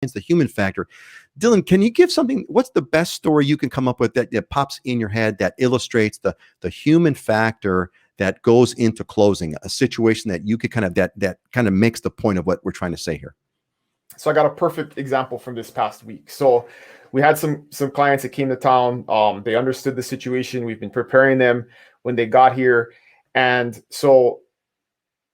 the human factor. Dylan, can you give something? What's the best story you can come up with that pops in your head that illustrates the human factor that goes into closing a situation that you could kind of that kind of makes the point of what we're trying to say here? So I got a perfect example from this past week. So we had some clients that came to town. They understood the situation. We've been preparing them when they got here. And so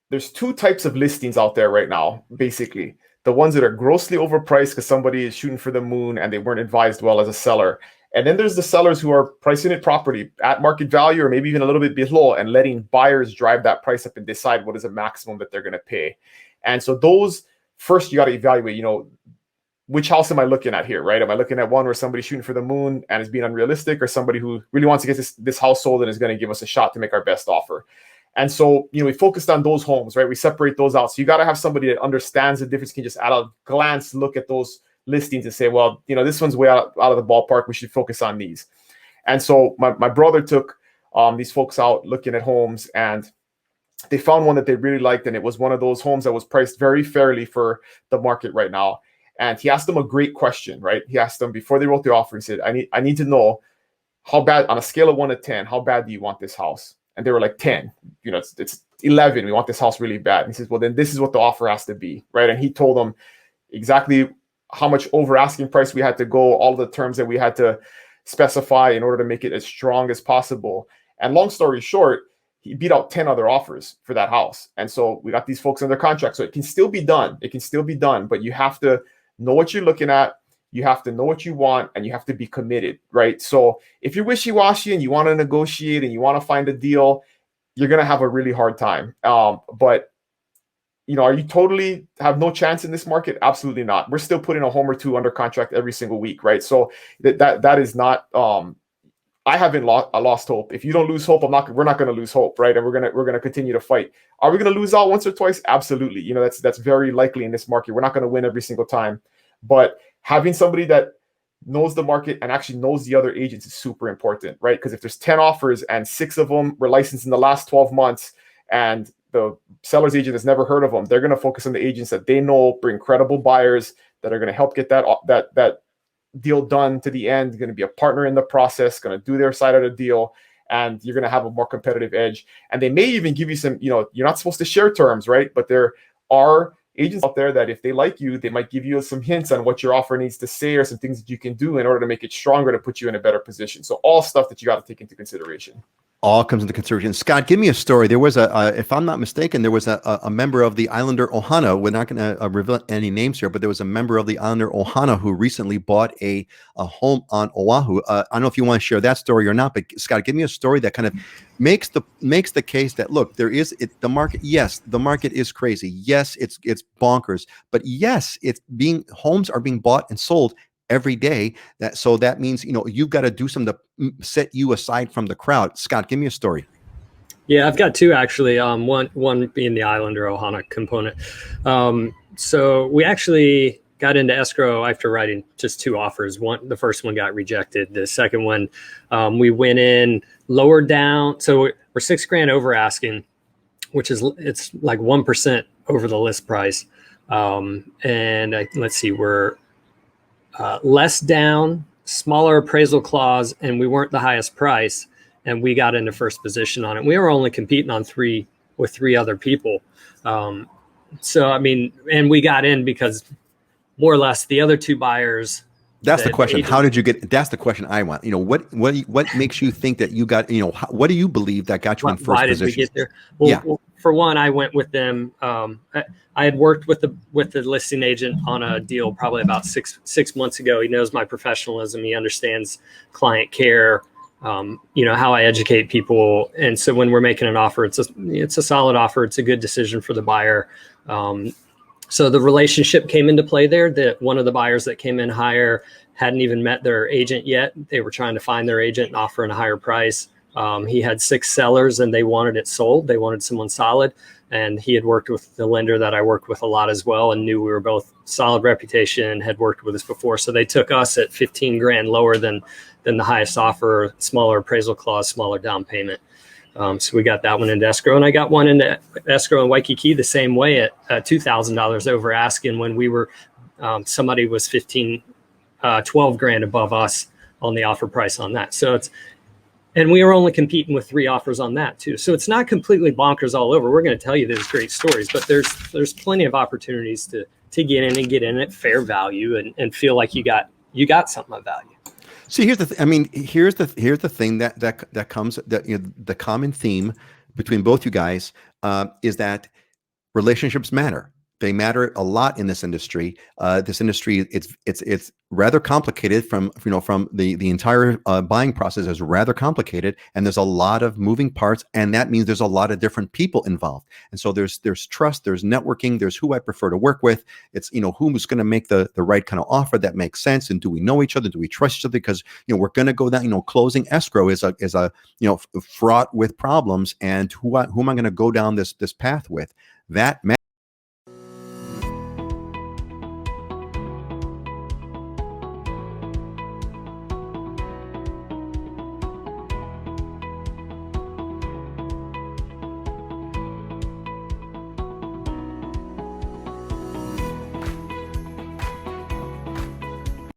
there's two types of listings out there right now, basically. The ones that are grossly overpriced because somebody is shooting for the moon and they weren't advised well as a seller. And then there's the sellers who are pricing it property at market value or maybe even a little bit below and letting buyers drive that price up and decide what is the maximum that they're going to pay. And so those, first you got to evaluate, which house am I looking at here, right? Am I looking at one where somebody's shooting for the moon and is being unrealistic, or somebody who really wants to get this house sold and is going to give us a shot to make our best offer? And so, we focused on those homes, right? We separate those out. So you got to have somebody that understands the difference, can just at a glance look at those listings and say, well, this one's way out of the ballpark. We should focus on these. And so my brother took these folks out looking at homes, and they found one that they really liked. And it was one of those homes that was priced very fairly for the market right now. And he asked them a great question, right? He asked them before they wrote the offer, he said, I need to know how bad, on a scale of 1 to 10, how bad do you want this house? And they were like 10, it's 11. We want this house really bad. And he says, well, then this is what the offer has to be, right? And he told them exactly how much over asking price we had to go, all the terms that we had to specify in order to make it as strong as possible. And long story short, he beat out 10 other offers for that house. And so we got these folks under contract. So it can still be done. It can still be done, but you have to know what you're looking at. You have to know what you want, and you have to be committed, right? So if you're wishy-washy and you want to negotiate and you want to find a deal, you're going to have a really hard time. But are you totally have no chance in this market? Absolutely not. We're still putting a home or two under contract every single week, right? So that is not. I haven't lost hope. If you don't lose hope, we're not going to lose hope, right? And we're gonna continue to fight. Are we going to lose out once or twice? Absolutely. That's very likely in this market. We're not going to win every single time, but having somebody that knows the market and actually knows the other agents is super important, right? Because if there's 10 offers and 6 of them were licensed in the last 12 months and the seller's agent has never heard of them, they're going to focus on the agents that they know bring credible buyers that are going to help get that deal done to the end, going to be a partner in the process, going to do their side of the deal, and you're going to have a more competitive edge. And they may even give you some, you're not supposed to share terms, right? But there are agents out there that if they like you, they might give you some hints on what your offer needs to say or some things that you can do in order to make it stronger to put you in a better position. So all stuff that you got to take into consideration. All comes into consideration. Scott, give me a story. There was if I'm not mistaken, there was a member of the Islander Ohana. We're not going to reveal any names here, but there was a member of the Islander Ohana who recently bought a home on Oahu. I don't know if you want to share that story or not, but Scott, give me a story that kind of makes the case that look, the market. Yes, the market is crazy. Yes, it's bonkers. But yes, homes are being bought and sold every day. That means you've got to do something to set you aside from the crowd. Scott, give me a story. Yeah, I've got two actually. One being the Islander Ohana component. So we actually got into escrow after writing just 2 offers. The first one got rejected. The second one, we went in lower down. So we're $6,000 over asking, which is it's like 1% over the list price. Let's see, we're less down, smaller appraisal clause, and we weren't the highest price, and we got into first position on it. We were only competing on 3 other people. So I mean, and we got in because more or less the other 2 buyers. That's the question. How did you get? That's the question I want. What makes you think that you got? What do you believe that got you in first position? Why did we get there? Well, for one, I went with them. I had worked with the listing agent on a deal probably about six months ago. He knows my professionalism. He understands client care. How I educate people. And so when we're making an offer, it's a solid offer. It's a good decision for the buyer. So the relationship came into play there. That one of the buyers that came in higher hadn't even met their agent yet. They were trying to find their agent and offering a higher price. He had 6 sellers and they wanted it sold. They wanted someone solid. And he had worked with the lender that I worked with a lot as well and knew we were both solid reputation, had worked with us before. So they took us at $15,000 lower than the highest offer, smaller appraisal clause, smaller down payment. So we got that one into escrow, and I got one into escrow in Waikiki the same way at $2,000 over asking when we were Somebody was 12 grand above us on the offer price on that. So and we were only competing with 3 offers on that too. So it's not completely bonkers all over. We're going to tell you there's great stories, but there's plenty of opportunities to get in and get in at fair value and feel like you got something of value. See, here's the thing that comes, that the common theme between both you guys is that relationships matter. They matter a lot in this industry. This industry, it's rather complicated. From the entire buying process is rather complicated, and there's a lot of moving parts, and that means there's a lot of different people involved. And so there's trust, there's networking, there's who I prefer to work with. It's who's going to make the right kind of offer that makes sense, and do we know each other? Do we trust each other? Because we're going to go down. Closing escrow is a fraught with problems, and who am I going to go down this path with? That